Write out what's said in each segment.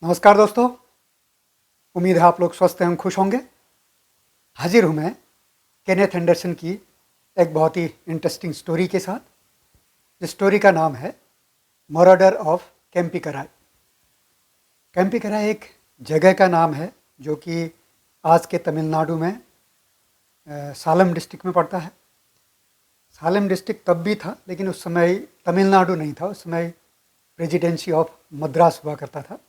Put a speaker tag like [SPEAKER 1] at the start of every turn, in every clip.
[SPEAKER 1] नमस्कार दोस्तों। उम्मीद है आप लोग स्वस्थ एवं खुश होंगे। हाजिर हूँ मैं केनेथ एंडरसन की एक बहुत ही इंटरेस्टिंग स्टोरी के साथ। जिस स्टोरी का नाम है मॉरडर ऑफ कैंपिकराय। कैंपिकराय एक जगह का नाम है जो कि आज के तमिलनाडु में सालम डिस्ट्रिक्ट में पड़ता है। सालम डिस्ट्रिक्ट तब भी था लेकिन उस समय तमिलनाडु नहीं था, उस समय प्रेसिडेंसी ऑफ मद्रास हुआ करता था।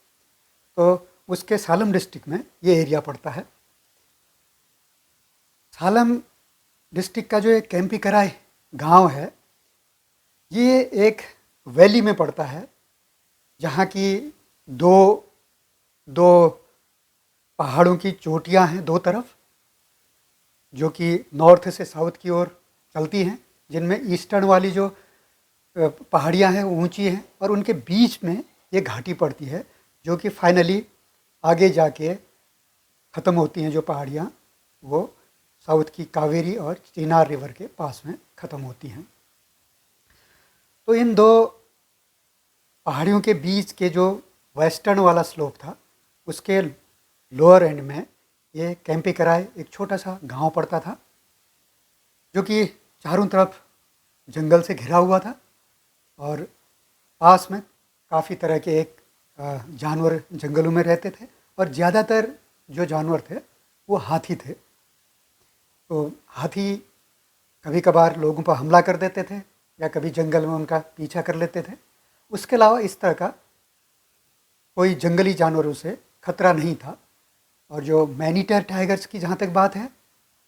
[SPEAKER 1] तो उसके सालम डिस्ट्रिक्ट में ये एरिया पड़ता है। सालम डिस्ट्रिक्ट का जो एक कैंपिकराय गांव है, ये एक वैली में पड़ता है जहाँ की दो दो पहाड़ों की चोटियाँ हैं दो तरफ, जो कि नॉर्थ से साउथ की ओर चलती हैं, जिनमें ईस्टर्न वाली जो पहाड़ियाँ हैं वो ऊंची हैं और उनके बीच में ये घाटी पड़ती है जो कि फाइनली आगे जाके ख़त्म होती हैं। जो पहाड़ियाँ वो साउथ की कावेरी और चिनार रिवर के पास में ख़त्म होती हैं। तो इन दो पहाड़ियों के बीच के जो वेस्टर्न वाला स्लोप था, उसके लोअर एंड में ये कैंपिकराय एक छोटा सा गांव पड़ता था, जो कि चारों तरफ जंगल से घिरा हुआ था और पास में काफ़ी तरह के एक जानवर जंगलों में रहते थे और ज़्यादातर जो जानवर थे वो हाथी थे। तो हाथी कभी कभार लोगों पर हमला कर देते थे या कभी जंगल में उनका पीछा कर लेते थे। उसके अलावा इस तरह का कोई जंगली जानवरों से खतरा नहीं था। और जो मैनीटर टाइगर्स की जहाँ तक बात है,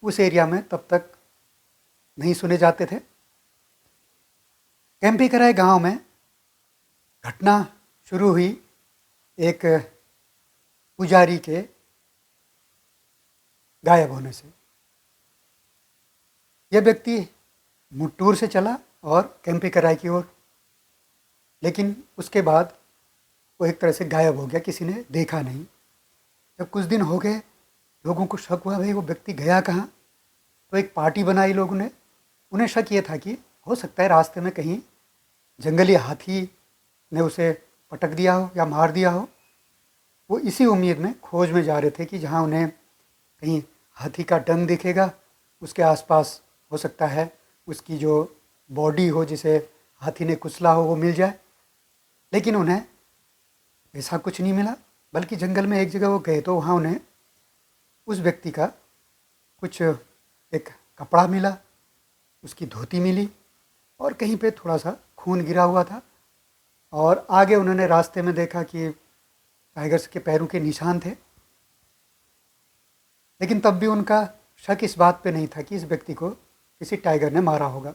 [SPEAKER 1] उस एरिया में तब तक नहीं सुने जाते थे। कैंपिकराय गांव में घटना शुरू हुई एक पुजारी के गायब होने से। यह व्यक्ति मुट्टूर से चला और कैंपिकराय की ओर, लेकिन उसके बाद वो एक तरह से गायब हो गया, किसी ने देखा नहीं। जब कुछ दिन हो गए, लोगों को शक हुआ भाई वो व्यक्ति गया कहाँ। तो एक पार्टी बनाई लोगों ने। उन्हें शक ये था कि हो सकता है रास्ते में कहीं जंगली हाथी ने उसे पटक दिया हो या मार दिया हो। वो इसी उम्मीद में खोज में जा रहे थे कि जहाँ उन्हें कहीं हाथी का डंग दिखेगा, उसके आसपास हो सकता है उसकी जो बॉडी हो जिसे हाथी ने कुचला हो वो मिल जाए। लेकिन उन्हें ऐसा कुछ नहीं मिला, बल्कि जंगल में एक जगह वो गए तो वहाँ उन्हें उस व्यक्ति का कुछ एक कपड़ा मिला, उसकी धोती मिली और कहीं पे थोड़ा सा खून गिरा हुआ था। और आगे उन्होंने रास्ते में देखा कि टाइगर्स के पैरों के निशान थे। लेकिन तब भी उनका शक इस बात पे नहीं था कि इस व्यक्ति को किसी टाइगर ने मारा होगा।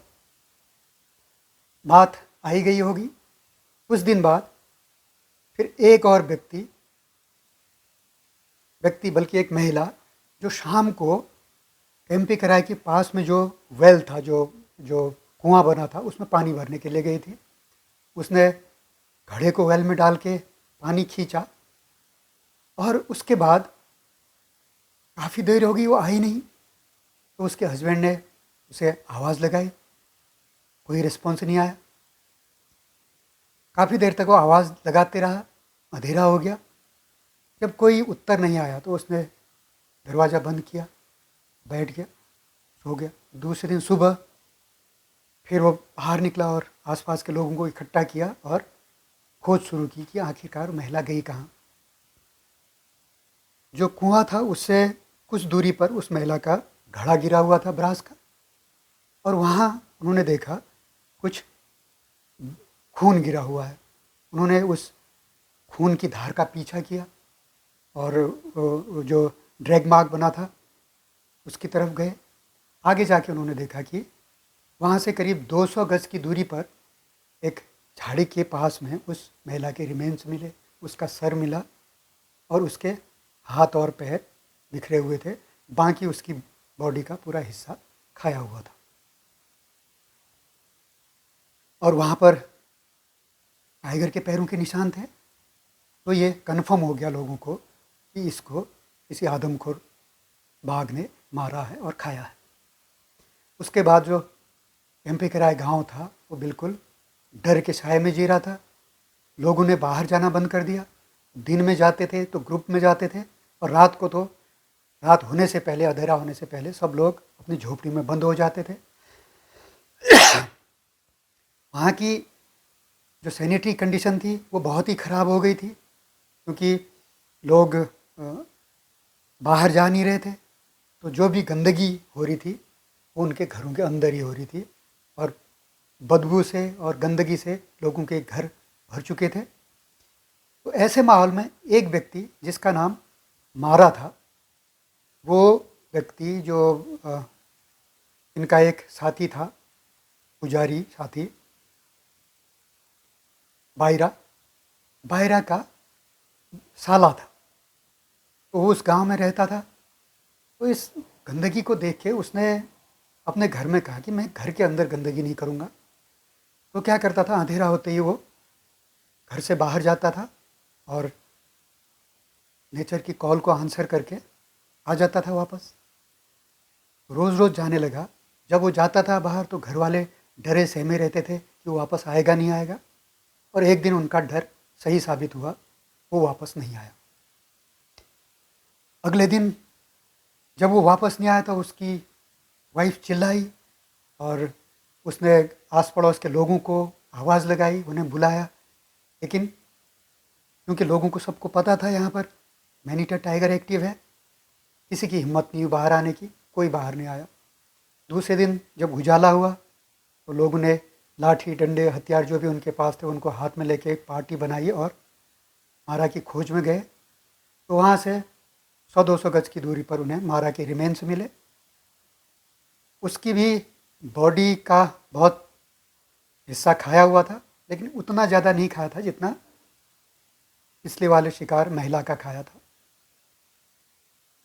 [SPEAKER 1] बात आई गई होगी। कुछ दिन बाद फिर एक और व्यक्ति बल्कि एक महिला, जो शाम को कैंपिकराय के पास में जो वेल था, जो जो कुआं बना था, उसमें पानी भरने के लिए गई थी। उसने घड़े को वेल में डाल के पानी खींचा और उसके बाद काफ़ी देर हो गई, वो आई नहीं। तो उसके हस्बैंड ने उसे आवाज़ लगाई, कोई रिस्पॉन्स नहीं आया। काफ़ी देर तक वो आवाज़ लगाते रहा, अंधेरा हो गया। जब कोई उत्तर नहीं आया तो उसने दरवाज़ा बंद किया, बैठ गया, सो गया। दूसरे दिन सुबह फिर वो बाहर निकला और आसपास के लोगों को इकट्ठा किया और खोज शुरू की कि आखिरकार महिला गई कहाँ। जो कुआं था उससे कुछ दूरी पर उस महिला का घड़ा गिरा हुआ था ब्रास का, और वहाँ उन्होंने देखा कुछ खून गिरा हुआ है। उन्होंने उस खून की धार का पीछा किया और जो ड्रैग मार्क बना था उसकी तरफ गए। आगे जाके उन्होंने देखा कि वहाँ से करीब 200 गज की दूरी पर एक झाड़ी के पास में उस महिला के रिमेन्स मिले। उसका सर मिला और उसके हाथ और पैर बिखरे हुए थे, बाकी उसकी बॉडी का पूरा हिस्सा खाया हुआ था। और वहाँ पर टाइगर के पैरों के निशान थे। तो ये कन्फर्म हो गया लोगों को कि इसको किसी आदमखोर बाघ ने मारा है और खाया है। उसके बाद जो कैंपिकराय गांव था वो बिल्कुल डर के साए में जी रहा था। लोगों ने बाहर जाना बंद कर दिया, दिन में जाते थे तो ग्रुप में जाते थे, और रात को तो रात होने से पहले, अंधेरा होने से पहले सब लोग अपनी झोपड़ी में बंद हो जाते थे। वहाँ की जो सैनिटरी कंडीशन थी वो बहुत ही ख़राब हो गई थी, क्योंकि लोग बाहर जा नहीं रहे थे, तो जो भी गंदगी हो रही थी वो उनके घरों के अंदर ही हो रही थी, और बदबू से और गंदगी से लोगों के घर भर चुके थे। तो ऐसे माहौल में एक व्यक्ति जिसका नाम मारा था, वो व्यक्ति जो इनका एक साथी था, पुजारी साथी, बायरा का साला था, तो वो उस गांव में रहता था। तो इस गंदगी को देख के उसने अपने घर में कहा कि मैं घर के अंदर गंदगी नहीं करूँगा। तो क्या करता था, अंधेरा होते ही वो घर से बाहर जाता था और नेचर की कॉल को आंसर करके आ जाता था वापस। रोज़ रोज़ जाने लगा। जब वो जाता था बाहर तो घर वाले डरे सहमे रहते थे कि वो वापस आएगा नहीं आएगा, और एक दिन उनका डर सही साबित हुआ, वो वापस नहीं आया। अगले दिन जब वो वापस नहीं आया तो उसकी वाइफ चिल्लाई, और उसने आस पड़ोस के लोगों को आवाज़ लगाई, उन्हें बुलाया, लेकिन क्योंकि लोगों को सबको पता था यहाँ पर मैनीटर टाइगर एक्टिव है, किसी की हिम्मत नहीं हुई बाहर आने की, कोई बाहर नहीं आया। दूसरे दिन जब उजाला हुआ तो लोगों ने लाठी डंडे हथियार जो भी उनके पास थे उनको हाथ में लेके एक पार्टी बनाई और मारा की खोज में गए। तो वहाँ से 100-200 गज की दूरी पर उन्हें मारा के रिमेन्स मिले। उसकी भी बॉडी का बहुत हिस्सा खाया हुआ था, लेकिन उतना ज़्यादा नहीं खाया था जितना पिछले वाले शिकार महिला का खाया था।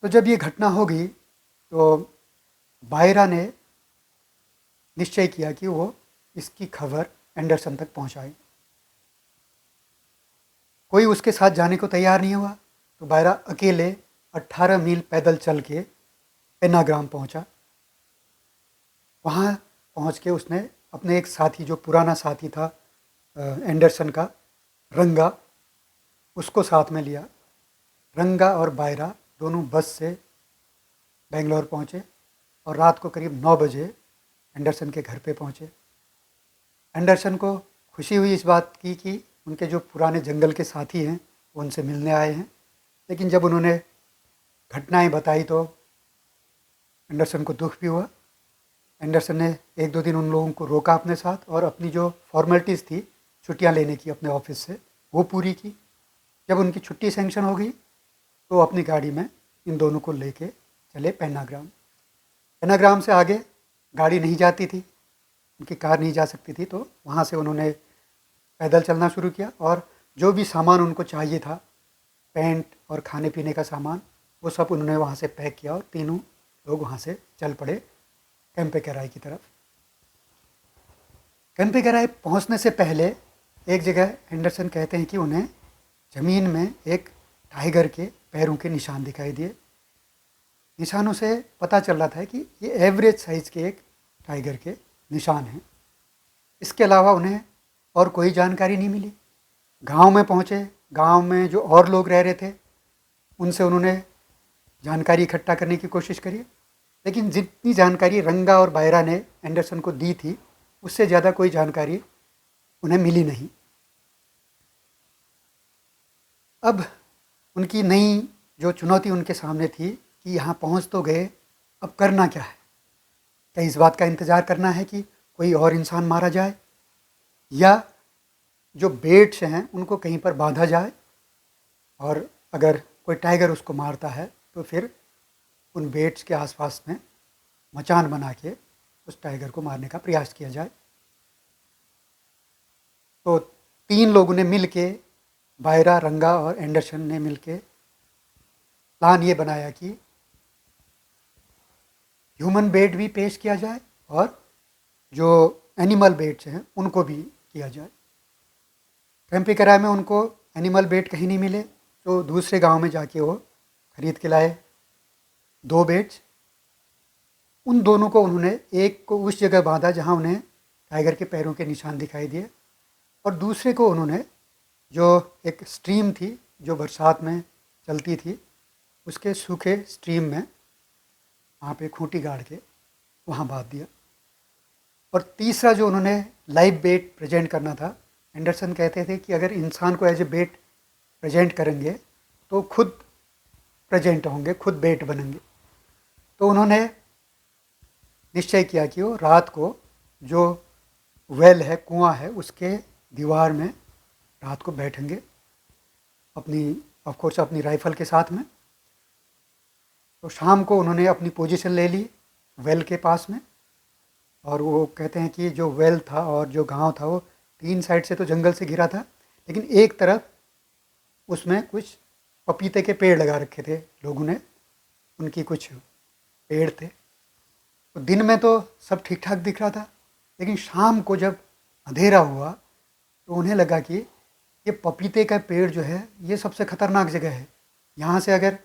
[SPEAKER 1] तो जब ये घटना हो गई तो बायरा ने निश्चय किया कि वो इसकी खबर एंडरसन तक पहुंचाए। कोई उसके साथ जाने को तैयार नहीं हुआ, तो बायरा अकेले 18 मील पैदल चल के पेनाग्राम पहुंचा। वहाँ पहुँच के उसने अपने एक साथी, जो पुराना साथी था एंडरसन का, रंगा, उसको साथ में लिया। रंगा और बायरा दोनों बस से बेंगलोर पहुँचे और रात को करीब 9 बजे एंडरसन के घर पे पहुँचे। एंडरसन को खुशी हुई इस बात की कि उनके जो पुराने जंगल के साथी हैं वो उनसे मिलने आए हैं, लेकिन जब उन्होंने घटनाएं बताई तो एंडरसन को दुख भी हुआ। एंडरसन ने 1-2 दिन उन लोगों को रोका अपने साथ, और अपनी जो फॉर्मेलिटीज़ थी छुट्टियां लेने की अपने ऑफिस से, वो पूरी की। जब उनकी छुट्टी सेंक्शन हो गई तो अपनी गाड़ी में इन दोनों को लेके चले पेनाग्राम। पेनाग्राम से आगे गाड़ी नहीं जाती थी, उनकी कार नहीं जा सकती थी, तो वहाँ से उन्होंने पैदल चलना शुरू किया, और जो भी सामान उनको चाहिए था, पेंट और खाने पीने का सामान, वो सब उन्होंने वहाँ से पैक किया, और तीनों लोग वहाँ से चल पड़े कैंपेकेराय की तरफ। कैंपेकेराय पहुँचने से पहले एक जगह एंडरसन कहते हैं कि उन्हें ज़मीन में एक टाइगर के पैरों के निशान दिखाई दिए। निशानों से पता चल रहा था कि ये एवरेज साइज़ के एक टाइगर के निशान हैं। इसके अलावा उन्हें और कोई जानकारी नहीं मिली। गांव में पहुंचे, गांव में जो और लोग रह रहे थे उनसे उन्होंने जानकारी इकट्ठा करने की कोशिश करी, लेकिन जितनी जानकारी रंगा और बायरा ने एंडरसन को दी थी उससे ज़्यादा कोई जानकारी उन्हें मिली नहीं। अब उनकी नई जो चुनौती उनके सामने थी कि यहाँ पहुँच तो गए, अब करना क्या है? क्या इस बात का इंतज़ार करना है कि कोई और इंसान मारा जाए, या जो बेट्स हैं उनको कहीं पर बांधा जाए, और अगर कोई टाइगर उसको मारता है तो फिर उन बेट्स के आसपास में मचान बना के उस टाइगर को मारने का प्रयास किया जाए। तो 3 लोगों ने मिल के, बायरा, रंगा और एंडरसन ने मिल के प्लान ये बनाया कि ह्यूमन बेट भी पेश किया जाए और जो एनिमल बेट्स हैं उनको भी किया जाए। कैंपेकेराय में उनको एनिमल बेट कहीं नहीं मिले, तो दूसरे गांव में जाके वो खरीद के लाए 2 बेट्स। उन दोनों को उन्होंने, एक को उस जगह बांधा जहां उन्हें टाइगर के पैरों के निशान दिखाई दिए, और दूसरे को उन्होंने, जो एक स्ट्रीम थी जो बरसात में चलती थी उसके सूखे स्ट्रीम में वहाँ पे खूंटी गाड़ के वहाँ बांध दिया। और तीसरा जो उन्होंने लाइव बेट प्रेजेंट करना था, एंडरसन कहते थे कि अगर इंसान को एज ए बेट प्रेजेंट करेंगे तो खुद प्रेजेंट होंगे, खुद बेट बनेंगे। तो उन्होंने निश्चय किया कि वो रात को जो वेल है, कुआं है, उसके दीवार में रात को बैठेंगे अपनी ऑफ कोर्स अपनी राइफ़ल के साथ में। तो शाम को उन्होंने अपनी पोजीशन ले ली वेल के पास में। और वो कहते हैं कि जो वेल था और जो गांव था वो 3 साइड से तो जंगल से घिरा था, लेकिन एक तरफ उसमें कुछ पपीते के पेड़ लगा रखे थे लोगों ने, उनकी कुछ पेड़ थे। तो दिन में तो सब ठीक ठाक दिख रहा था, लेकिन शाम को जब अंधेरा हुआ तो उन्हें लगा कि ये पपीते का पेड़ जो है ये सबसे ख़तरनाक जगह है, यहाँ से अगर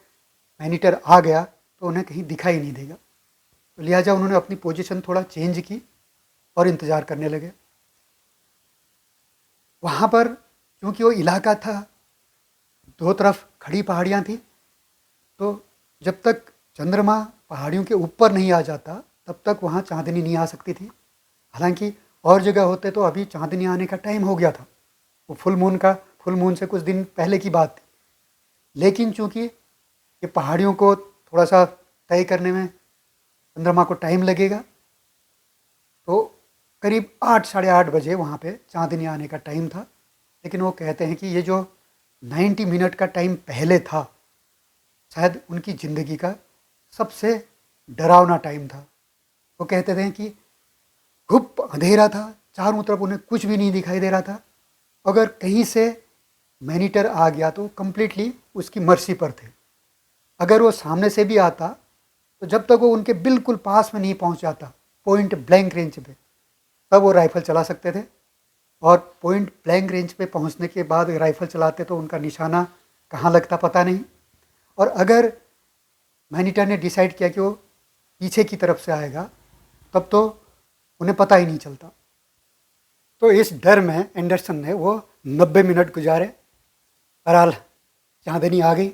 [SPEAKER 1] मैनीटर आ गया तो उन्हें कहीं दिखाई नहीं देगा। तो लिहाजा उन्होंने अपनी पोजीशन थोड़ा चेंज की और इंतज़ार करने लगे। वहाँ पर क्योंकि वो इलाका था, दो तरफ खड़ी पहाड़ियाँ थी, तो जब तक चंद्रमा पहाड़ियों के ऊपर नहीं आ जाता तब तक वहाँ चांदनी नहीं आ सकती थी। हालांकि और जगह होते तो अभी चांदनी आने का टाइम हो गया था, वो फुल मून से कुछ दिन पहले की बात थी। लेकिन चूँकि ये पहाड़ियों को थोड़ा सा तय करने में चंद्रमा को टाइम लगेगा, तो करीब 8 साढ़े 8 बजे वहाँ पे चांदनी आने का टाइम था। लेकिन वो कहते हैं कि ये जो 90 मिनट का टाइम पहले था, शायद उनकी ज़िंदगी का सबसे डरावना टाइम था। वो कहते थे कि घुप अंधेरा था, चारों तरफ उन्हें कुछ भी नहीं दिखाई दे रहा था। अगर कहीं से मैनीटर आ गया तो कम्प्लीटली उसकी मर्जी पर थे। अगर वो सामने से भी आता तो जब तक वो उनके बिल्कुल पास में नहीं पहुंच जाता, पॉइंट ब्लैंक रेंज पे, तब वो राइफ़ल चला सकते थे। और पॉइंट ब्लैंक रेंज पे पहुंचने के बाद राइफ़ल चलाते तो उनका निशाना कहाँ लगता पता नहीं। और अगर मैनीटर ने डिसाइड किया कि वो पीछे की तरफ से आएगा तब तो उन्हें पता ही नहीं चलता। तो इस डर में एंडरसन ने वो 90 मिनट गुजारे। बहरहाल चांदनी आ गई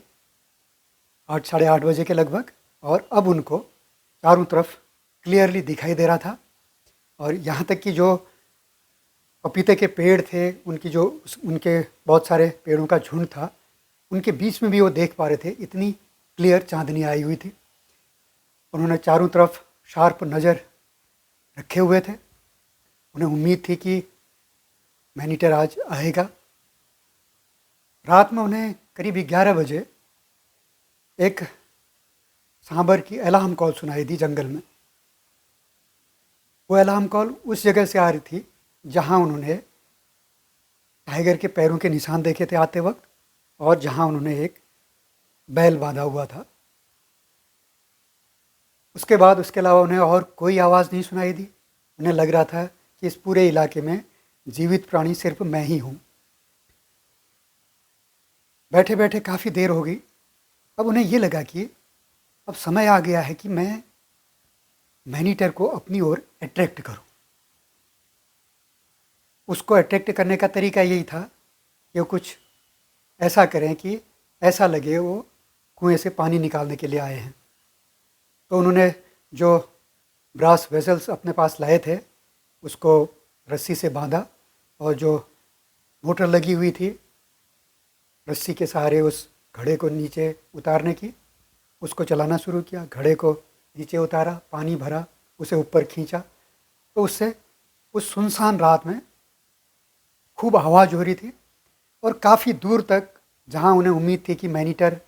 [SPEAKER 1] 8 साढ़े 8 बजे के लगभग, और अब उनको चारों तरफ क्लियरली दिखाई दे रहा था। और यहाँ तक कि जो पपीते के पेड़ थे, उनके बहुत सारे पेड़ों का झुंड था, उनके बीच में भी वो देख पा रहे थे, इतनी क्लियर चांदनी आई हुई थी। उन्होंने चारों तरफ शार्प नज़र रखे हुए थे। उन्हें उम्मीद थी कि मैनीटर आज आएगा। रात में उन्हें करीब 11 बजे एक सांबर की अलार्म कॉल सुनाई दी जंगल में। वो अलार्म कॉल उस जगह से आ रही थी जहां उन्होंने टाइगर के पैरों के निशान देखे थे आते वक्त, और जहां उन्होंने एक बैल बांधा हुआ था। उसके बाद उसके अलावा उन्हें और कोई आवाज़ नहीं सुनाई दी। उन्हें लग रहा था कि इस पूरे इलाके में जीवित प्राणी सिर्फ मैं ही हूँ। बैठे बैठे काफ़ी देर हो गई। अब उन्हें ये लगा कि अब समय आ गया है कि मैं मैनीटर को अपनी ओर अट्रैक्ट करूं। उसको अट्रैक्ट करने का तरीका यही था कि वो कुछ ऐसा करें कि ऐसा लगे वो कुएं से पानी निकालने के लिए आए हैं। तो उन्होंने जो ब्रास वेसल्स अपने पास लाए थे उसको रस्सी से बांधा, और जो मोटर लगी हुई थी रस्सी के सहारे उस घड़े को नीचे उतारने की, उसको चलाना शुरू किया। घड़े को नीचे उतारा, पानी भरा, उसे ऊपर खींचा। तो उससे उस सुनसान रात में खूब आवाज़ हो रही थी, और काफ़ी दूर तक जहाँ उन्हें उम्मीद थी कि मैनीटर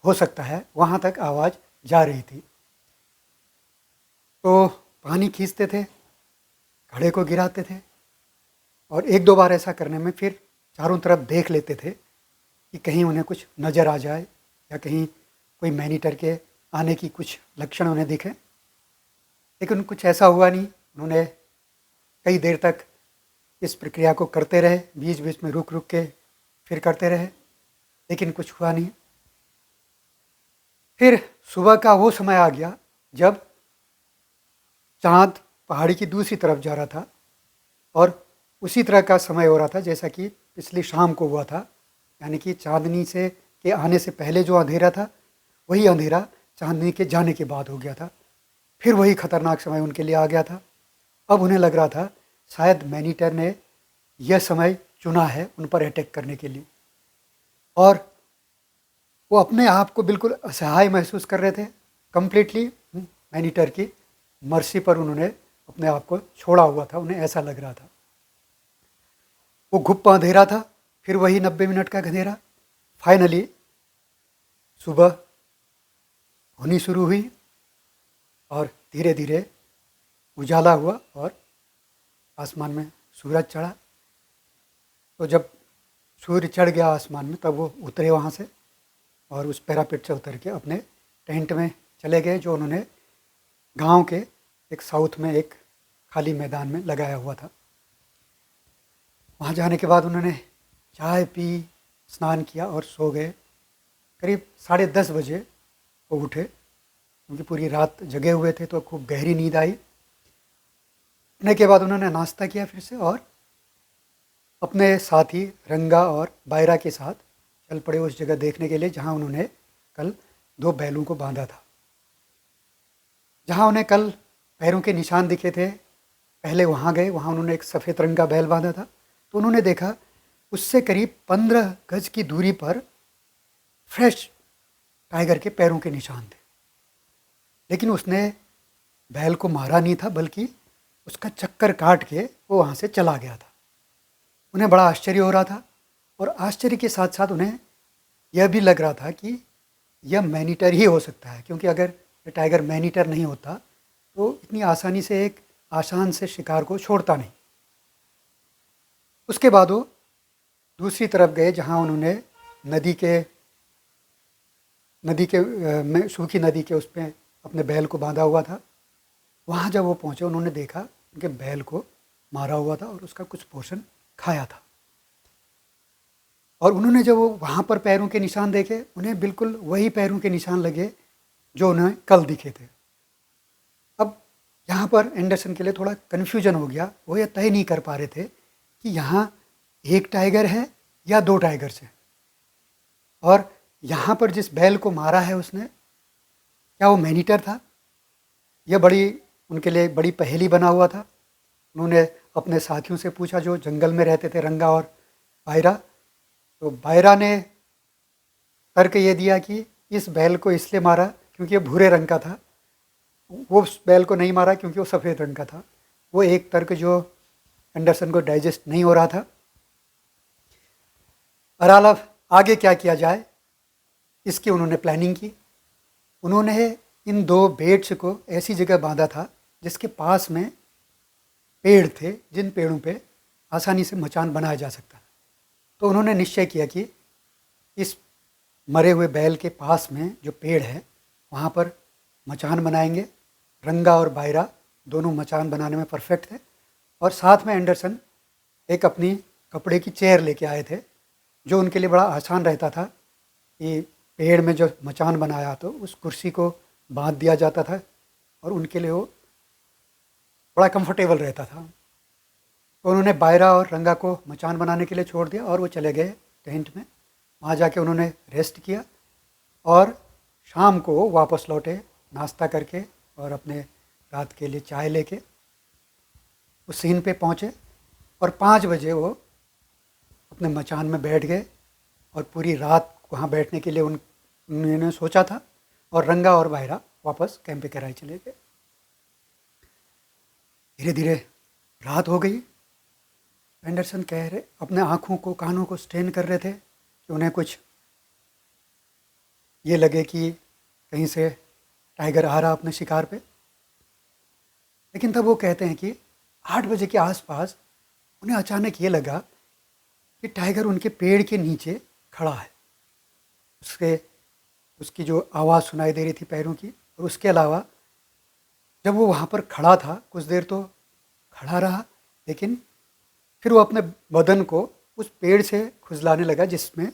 [SPEAKER 1] हो सकता है वहाँ तक आवाज़ जा रही थी। तो पानी खींचते थे, घड़े को गिराते थे, और एक दो बार ऐसा करने में फिर चारों तरफ देख लेते थे कि कहीं उन्हें कुछ नज़र आ जाए या कहीं कोई मैनीटर के आने की कुछ लक्षण उन्हें दिखे। लेकिन कुछ ऐसा हुआ नहीं। उन्होंने कई देर तक इस प्रक्रिया को करते रहे, बीच बीच में रुक रुक के फिर करते रहे, लेकिन कुछ हुआ नहीं। फिर सुबह का वो समय आ गया जब चाँद पहाड़ी की दूसरी तरफ जा रहा था, और उसी तरह का समय हो रहा था जैसा कि पिछली शाम को हुआ था, यानी कि चांदनी से के आने से पहले जो अंधेरा था वही अंधेरा चांदनी के जाने के बाद हो गया था। फिर वही खतरनाक समय उनके लिए आ गया था। अब उन्हें लग रहा था शायद मैनीटर ने यह समय चुना है उन पर अटैक करने के लिए, और वो अपने आप को बिल्कुल असहाय महसूस कर रहे थे। कंप्लीटली मैनीटर की मर्सी पर उन्होंने अपने आप को छोड़ा हुआ था, उन्हें ऐसा लग रहा था। वो घुप्पा अंधेरा था, फिर वही 90 मिनट का अंधेरा। फाइनली सुबह होनी शुरू हुई और धीरे धीरे उजाला हुआ और आसमान में सूरज चढ़ा। तो जब सूर्य चढ़ गया आसमान में तब वो उतरे वहाँ से और उस पैरापेट से उतर के अपने टेंट में चले गए, जो उन्होंने गांव के एक साउथ में एक खाली मैदान में लगाया हुआ था। वहाँ जाने के बाद उन्होंने चाय पी, स्नान किया और सो गए। करीब 10:30 बजे वो उठे, क्योंकि पूरी रात जगे हुए थे तो खूब गहरी नींद आई। उठने के बाद उन्होंने नाश्ता किया फिर से और अपने साथी रंगा और बायरा के साथ चल पड़े उस जगह देखने के लिए जहाँ उन्होंने कल 2 बैलों को बांधा था। जहाँ उन्हें कल पैरों के निशान दिखे थे, पहले वहाँ गए, वहाँ उन्होंने एक सफ़ेद रंग का बैल बांधा था। तो उन्होंने देखा उससे करीब 15 गज की दूरी पर फ्रेश टाइगर के पैरों के निशान थे, लेकिन उसने बैल को मारा नहीं था, बल्कि उसका चक्कर काट के वो वहाँ से चला गया था। उन्हें बड़ा आश्चर्य हो रहा था और आश्चर्य के साथ साथ उन्हें यह भी लग रहा था कि यह मैनीटर ही हो सकता है, क्योंकि अगर ये टाइगर मैनीटर नहीं होता तो इतनी आसानी से एक आसान से शिकार को छोड़ता नहीं। उसके बाद वो दूसरी तरफ गए जहाँ उन्होंने सूखी नदी के उस पर अपने बैल को बांधा हुआ था। वहाँ जब वो पहुँचे उन्होंने देखा उनके बैल को मारा हुआ था और उसका कुछ पोर्शन खाया था। और उन्होंने जब वो वहाँ पर पैरों के निशान देखे, उन्हें बिल्कुल वही पैरों के निशान लगे जो उन्हें कल दिखे थे। अब यहाँ पर एंडरसन के लिए थोड़ा कन्फ्यूजन हो गया। वो ये तय नहीं कर पा रहे थे कि यहाँ एक टाइगर है या 2 टाइगर्स हैं, और यहाँ पर जिस बैल को मारा है उसने, क्या वो मैनीटर था? यह उनके लिए बड़ी पहेली बना हुआ था। उन्होंने अपने साथियों से पूछा जो जंगल में रहते थे, रंगा और बायरा। तो बायरा ने तर्क ये दिया कि इस बैल को इसलिए मारा क्योंकि ये भूरे रंग का था, वो उस बैल को नहीं मारा क्योंकि वो सफ़ेद रंग का था। वो एक तर्क जो एंडरसन को डाइजेस्ट नहीं हो रहा था। बहरहाल आगे क्या किया जाए इसकी उन्होंने प्लानिंग की। उन्होंने इन 2 बेट्स को ऐसी जगह बांधा था जिसके पास में पेड़ थे, जिन पेड़ों पे आसानी से मचान बनाया जा सकता। तो उन्होंने निश्चय किया कि इस मरे हुए बैल के पास में जो पेड़ है वहाँ पर मचान बनाएंगे। रंगा और बायरा दोनों मचान बनाने में परफेक्ट थे, और साथ में एंडरसन एक अपनी कपड़े की चेयर लेके आए थे, जो उनके लिए बड़ा आसान रहता था कि पेड़ में जो मचान बनाया तो उस कुर्सी को बांध दिया जाता था और उनके लिए वो बड़ा कंफर्टेबल रहता था। तो उन्होंने बायरा और रंगा को मचान बनाने के लिए छोड़ दिया और वो चले गए टेंट में। वहाँ जाके उन्होंने रेस्ट किया और शाम को वापस लौटे नाश्ता करके और अपने रात के लिए चाय लेके उस सीन पे पहुँचे, और 5 बजे वो अपने मचान में बैठ गए और पूरी रात वहाँ बैठने के लिए उन्होंने सोचा था, और रंगा और बायरा वापस कैंप पे कराई चले गए। धीरे धीरे रात हो गई। एंडरसन कह रहे अपने आँखों को कानों को स्ट्रेन कर रहे थे कि उन्हें कुछ ये लगे कि कहीं से टाइगर आ रहा अपने शिकार पे। लेकिन तब वो कहते हैं कि 8 बजे के आसपास उन्हें अचानक ये लगा कि टाइगर उनके पेड़ के नीचे खड़ा है। उसकी जो आवाज़ सुनाई दे रही थी पैरों की, और उसके अलावा जब वो वहाँ पर खड़ा था कुछ देर तो खड़ा रहा, लेकिन फिर वो अपने बदन को उस पेड़ से खुजलाने लगा जिसमें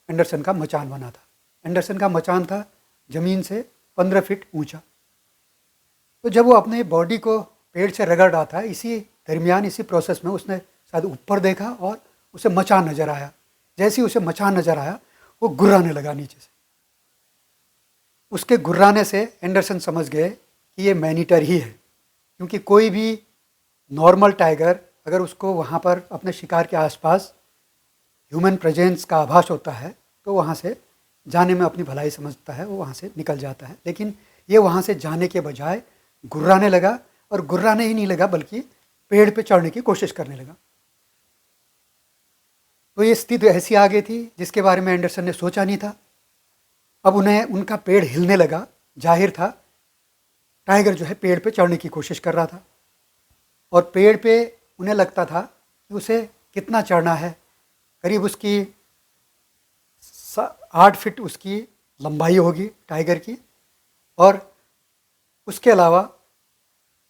[SPEAKER 1] एंडरसन का मचान बना था। एंडरसन का मचान था ज़मीन से 15 फीट ऊंचा। तो जब वो अपने बॉडी को पेड़ से रगड़ रहा था, इसी दरमियान इसी प्रोसेस में उसने शायद ऊपर देखा और उसे मचान नज़र आया। जैसे ही उसे मचान नज़र आया वो गुर्राने लगा नीचे से। उसके गुर्राने से एंडरसन समझ गए कि ये मैनीटर ही है, क्योंकि कोई भी नॉर्मल टाइगर अगर उसको वहाँ पर अपने शिकार के आसपास ह्यूमन प्रेजेंस का आभास होता है तो वहाँ से जाने में अपनी भलाई समझता है, वो वहाँ से निकल जाता है। लेकिन ये वहाँ से जाने के बजाय गुर्राने लगा, और गुर्राने ही नहीं लगा बल्कि पेड़ पे चढ़ने की कोशिश करने लगा। तो ये स्थिति ऐसी आ गई थी जिसके बारे में एंडरसन ने सोचा नहीं था। अब उन्हें उनका पेड़ हिलने लगा, जाहिर था टाइगर जो है पेड़ पे चढ़ने की कोशिश कर रहा था, और पेड़ पे उन्हें लगता था कि उसे कितना चढ़ना है। करीब उसकी 8 फीट उसकी लंबाई होगी टाइगर की, और उसके अलावा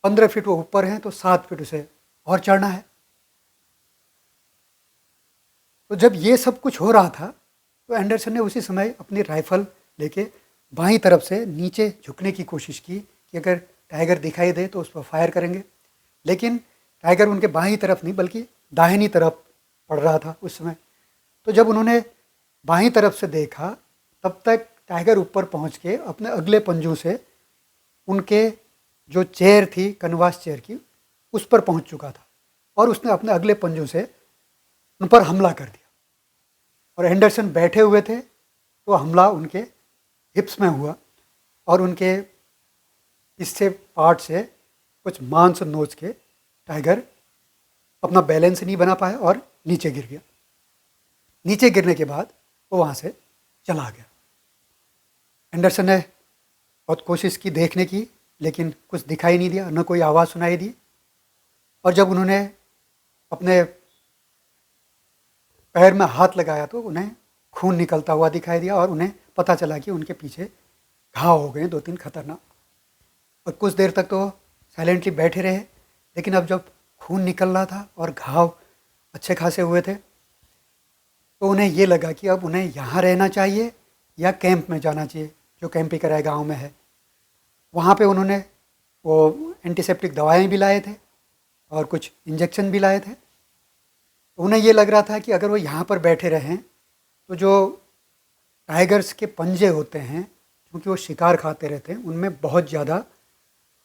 [SPEAKER 1] 15 फीट वो ऊपर हैं, तो 7 फीट उसे और चढ़ना है। तो जब ये सब कुछ हो रहा था तो एंडरसन ने उसी समय अपनी राइफल लेके बाईं तरफ से नीचे झुकने की कोशिश की कि अगर टाइगर दिखाई दे तो उस पर फायर करेंगे। लेकिन टाइगर उनके बाईं तरफ नहीं बल्कि दाहिनी तरफ पड़ रहा था उस समय। तो जब उन्होंने बाईं तरफ से देखा तब तक टाइगर ऊपर पहुंच के अपने अगले पंजों से उनके जो चेयर थी, कनवास चेयर की, उस पर पहुंच चुका था, और उसने अपने अगले पंजों से उन पर हमला कर दिया। और एंडरसन बैठे हुए थे तो हमला उनके हिप्स में हुआ, और उनके इससे पार्ट से कुछ मांस नोच के टाइगर अपना बैलेंस नहीं बना पाया और नीचे गिर गया। नीचे गिरने के बाद वो वहाँ से चला गया। एंडरसन ने बहुत कोशिश की देखने की, लेकिन कुछ दिखाई नहीं दिया, न कोई आवाज़ सुनाई दी। और जब उन्होंने अपने पैर में हाथ लगाया तो उन्हें खून निकलता हुआ दिखाई दिया, और उन्हें पता चला कि उनके पीछे घाव हो गए 2-3 खतरनाक। और कुछ देर तक तो साइलेंटली बैठे रहे, लेकिन अब जब खून निकल रहा था और घाव अच्छे खासे हुए थे तो उन्हें ये लगा कि अब उन्हें यहाँ रहना चाहिए या कैंप में जाना चाहिए, जो कैंपी कराए गाँव में है। वहाँ पे उन्होंने वो एंटीसेप्टिक दवाएं भी लाए थे और कुछ इंजेक्शन भी लाए थे। तो उन्हें ये लग रहा था कि अगर वो यहाँ पर बैठे रहें तो जो टाइगर्स के पंजे होते हैं, क्योंकि वो शिकार खाते रहते हैं, उनमें बहुत ज़्यादा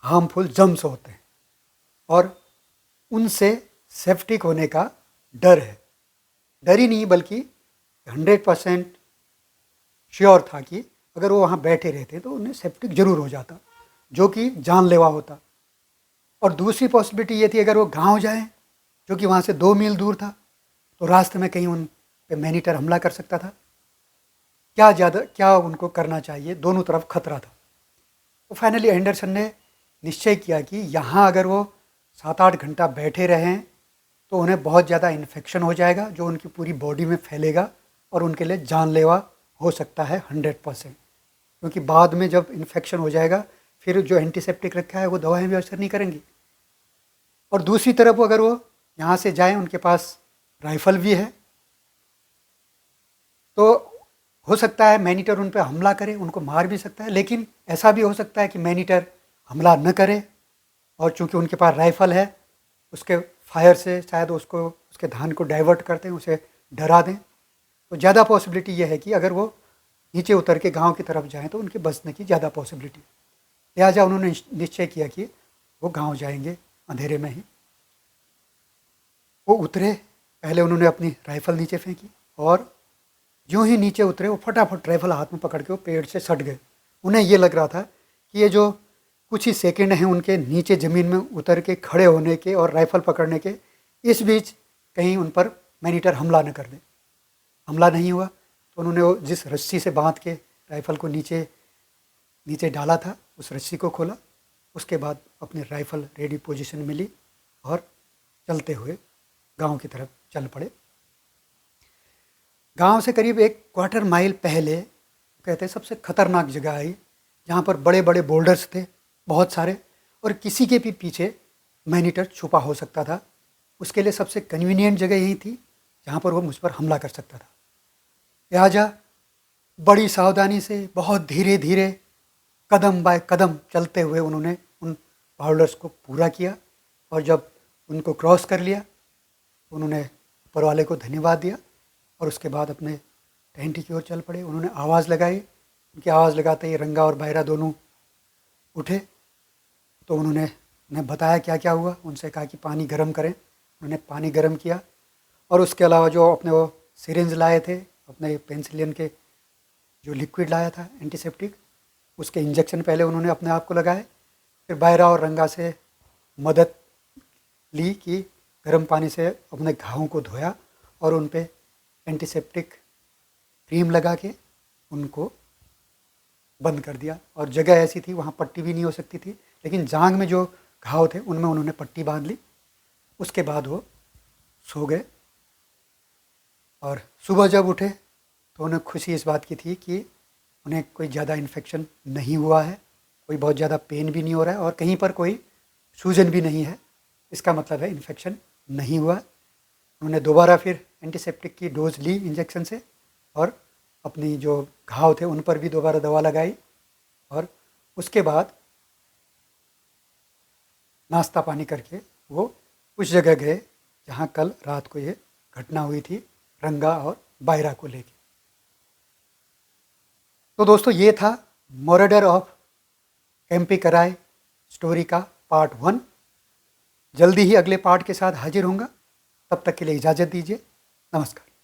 [SPEAKER 1] हार्मफुल जम्स होते हैं, और उनसे सेप्टिक होने का डर है। डर ही नहीं बल्कि 100% श्योर था कि अगर वो वहाँ बैठे रहते तो उन्हें सेप्टिक जरूर हो जाता, जो कि जानलेवा होता। और दूसरी पॉसिबिलिटी ये थी, अगर वो गांव जाएं, जो कि वहाँ से 2 मील दूर था, तो रास्ते में कहीं उन पे मैनीटर हमला कर सकता था। क्या उनको करना चाहिए, दोनों तरफ खतरा था। तो फाइनली एंडरसन ने निश्चय किया कि यहाँ अगर वो 7-8 घंटा बैठे रहें तो उन्हें बहुत ज़्यादा इन्फेक्शन हो जाएगा, जो उनकी पूरी बॉडी में फैलेगा और उनके लिए जानलेवा हो सकता है 100%। क्योंकि बाद में जब इन्फेक्शन हो जाएगा फिर जो एंटीसेप्टिक रखा है वो दवाएं भी असर नहीं करेंगी। और दूसरी तरफ अगर वो यहाँ से जाएं, उनके पास राइफल भी है, तो हो सकता है मैनीटर उन पर हमला करे, उनको मार भी सकता है। लेकिन ऐसा भी हो सकता है कि मैनीटर हमला न करे, और चूंकि उनके पास राइफल है उसके फायर से शायद उसको उसके ध्यान को डाइवर्ट करते हैं, उसे डरा दें। तो ज़्यादा पॉसिबिलिटी ये है कि अगर वो नीचे उतर के गांव की तरफ जाएं तो उनके बचने की ज़्यादा पॉसिबिलिटी। लिहाजा उन्होंने निश्चय किया कि वो गांव जाएंगे अंधेरे में ही। वो उतरे, पहले उन्होंने अपनी राइफल नीचे फेंकी, और यूँ ही नीचे उतरे वो फटाफट राइफल हाथ में पकड़ के वो पेड़ से सट गए। उन्हें ये लग रहा था कि ये जो कुछ ही सेकंड हैं उनके नीचे ज़मीन में उतर के खड़े होने के और राइफल पकड़ने के, इस बीच कहीं उन पर मैनीटर हमला न कर दे। हमला नहीं हुआ, तो उन्होंने वो जिस रस्सी से बांध के राइफल को नीचे डाला था उस रस्सी को खोला। उसके बाद अपनी राइफल रेडी पोजीशन में ली और चलते हुए गांव की तरफ चल पड़े। गांव से करीब 1/4 माइल पहले कहते सबसे खतरनाक जगह आई, जहाँ पर बड़े बड़े बोल्डर्स थे बहुत सारे, और किसी के भी पीछे मैनीटर छुपा हो सकता था। उसके लिए सबसे कन्वीनियंट जगह यही थी जहाँ पर वो मुझ पर हमला कर सकता था। लिहाजा बड़ी सावधानी से बहुत धीरे धीरे कदम बाय कदम चलते हुए उन्होंने उन बोल्डर्स को पूरा किया, और जब उनको क्रॉस कर लिया तो उन्होंने ऊपर वाले को धन्यवाद दिया, और उसके बाद अपने टहनी की ओर चल पड़े। उन्होंने आवाज़ लगाई। उनकी आवाज़ लगाते ही रंगा और बायरा दोनों उठे। तो उन्होंने बताया क्या क्या हुआ। उनसे कहा कि पानी गर्म करें। उन्होंने पानी गर्म किया और उसके अलावा जो अपने वो सिरिंज लाए थे, अपने पेनिसिलिन के जो लिक्विड लाया था एंटीसेप्टिक, उसके इंजेक्शन पहले उन्होंने अपने आप को लगाए। फिर बायरा और रंगा से मदद ली कि गर्म पानी से अपने घावों को धोया और उन पे एंटीसेप्टिक क्रीम लगा के उनको बंद कर दिया। और जगह ऐसी थी वहाँ पट्टी भी नहीं हो सकती थी, लेकिन जांघ में जो घाव थे उनमें उन्होंने पट्टी बांध ली। उसके बाद वो सो गए। और सुबह जब उठे तो उन्हें खुशी इस बात की थी कि उन्हें कोई ज़्यादा इन्फेक्शन नहीं हुआ है, कोई बहुत ज़्यादा पेन भी नहीं हो रहा है और कहीं पर कोई सूजन भी नहीं है। इसका मतलब है इन्फेक्शन नहीं हुआ। उन्होंने दोबारा फिर एंटीसेप्टिक की डोज ली इंजेक्शन से और अपनी जो घाव थे उन पर भी दोबारा दवा लगाई। और उसके बाद नाश्ता पानी करके वो उस जगह गए जहाँ कल रात को ये घटना हुई थी रंगा और बायरा को लेके। तो दोस्तों ये था मर्डर ऑफ केम्पी कराई स्टोरी का पार्ट 1। जल्दी ही अगले पार्ट के साथ हाजिर होऊंगा। तब तक के लिए इजाज़त दीजिए। नमस्कार।